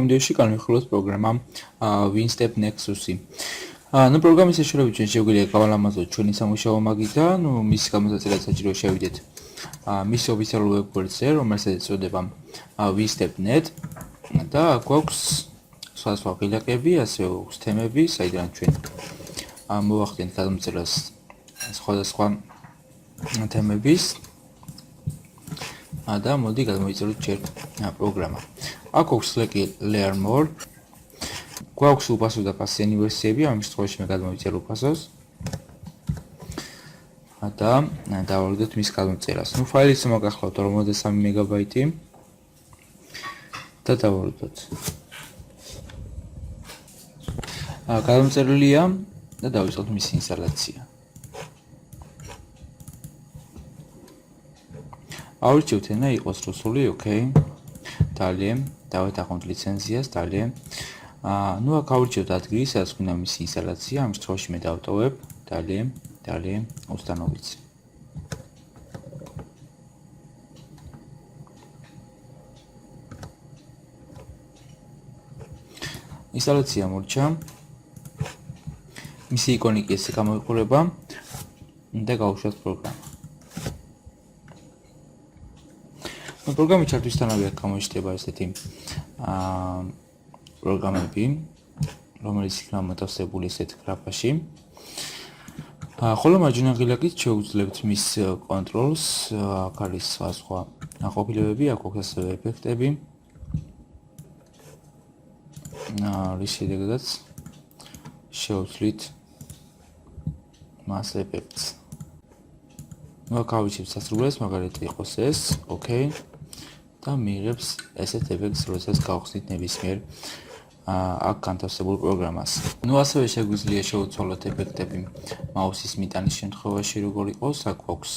ვიდეოში განვიხილოთ პროგრამა WinStep Nexus-ი. პროგრამის შეშურებით ჩვენ შეგვიძლია გავალამაზოთ ჩვენი სამუშაო მაგიდან, მის გამოძახილებას საჭირო შევიდეთ მის ოფიციალურ ვებგვერდზე, რომელსაც ეწოდება WinStep.net და გვაქვს სხვა ღილაკები, ასევე გვაქვს თემები, საიდანაც ჩვენ მოვახდენთ გადამწერას სხვადასხვა თემების და მოდი გადმოვიწეროთ ჯერ პროგრამა. აქ გვაქვს Learn More. გვაქვს უფასო და პასიანი ვერსიები, ამ შემთხვევაში მე გადმოვიწერ უფასოს. და დავარგდოთ მის გადმოწერას. ფაილის მოგახლავთ 53 მეგაბაიტი და დავარგდოთ. გადმოწერილია და დავიწყოთ მის ინსტალაცია. აურჩევთ ენა იყოს რუსული, ოკეი. Далее, давайте ახოთ ლიცენზიას, далее. აქ აურჩევთ ადგილი, სადაც გვინდა მისი ინსტალაცია, ამ შემთხვევაში მე დავტოვებ, далее, установить. ინსტალაცია მორჩა. მისი იკონი კი ესე გამოიყურება და გავუშვათ პროგრამა. პროგრამის ჩართვისთანავე აქ გამოჩნდება ესეთი პროგრამები, რომელიც იქნება მოთავსებული ესეთ გრაფაში. ხოლო მარჯვენა ღილაკით შევძლებთ მის კონტროლს, აქ არის სხვა ყოფილებები, აქ აქვს ასევე ეფექტები. რის შედეგადაც შევცვლით მას ეფექტს. აქ ავიჩევთ სასრულეს, მაგალითად იყოს ეს, ოკეი. და მიიღებს ესეთ ეფექტს, როდესაც გავხსნით ნებისმიერ აქ განთავსებულ პროგრამას. ასევე შეგვიძლია შევცვალოთ ეფექტები მაუსის მიტანის შემთხვევაში, როგორ იყოს, აქ გვაქვს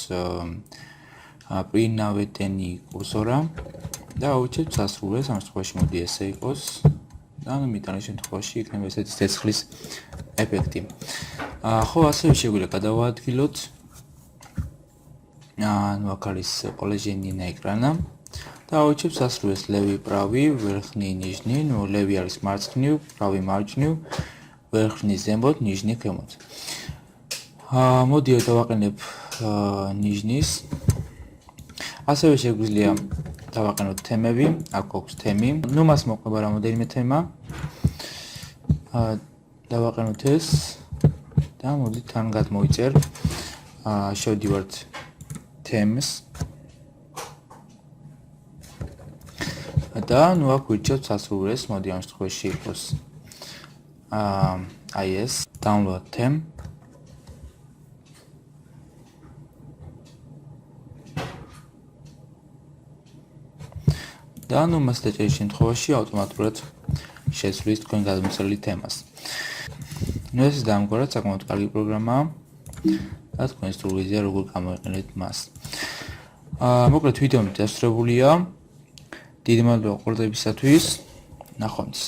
პრინავედენი კურსორა და ავიჩევთ სასრულეს, ამ შემთხვევაში მოდი ესე იყოს და მიტანის შემთხვევაში იქნება ესეთი ცეცხლის ეფექტი. ხო, ასევე შეგვიძლია გადავაადგილოთ აქ არის პოლეჟენინა ეკრანა და ავიჩევთ სასრულეს ლევი правый, верхний, нижний, ლევი არის მარცხნივ, правый მარჯვნივ, верхний ზემოთ, нижний ქვემოთ. მოდი დავაყენებ нижнийს. ასევე შეგვიძლია დავაყენოთ თემები, აქ გვაქვს თემი. მას მოყვება რამოდენიმე თემა. დავაყენოთ ეს და მოდით თან გადმოვიწერ. შევდივართ თემს. და აქ ვირჩევთ სასრულეს, მოდი ამ შემთხვევაში იყოს აი ეს download theme. და მას დაჭერის შემთხვევაში ავტომატურად შეცვლის თქვენ გადამწერილი თემას. ეს დამგვარად საკმაოდ კარგი პროგრამაა და თქვენ სრულიზია როგორ გამოიყენეთ მას. მოკლედ ვიდეო დასრულებულია. დიდი მადლობა ყურადღებისათვის. ნახვამდის.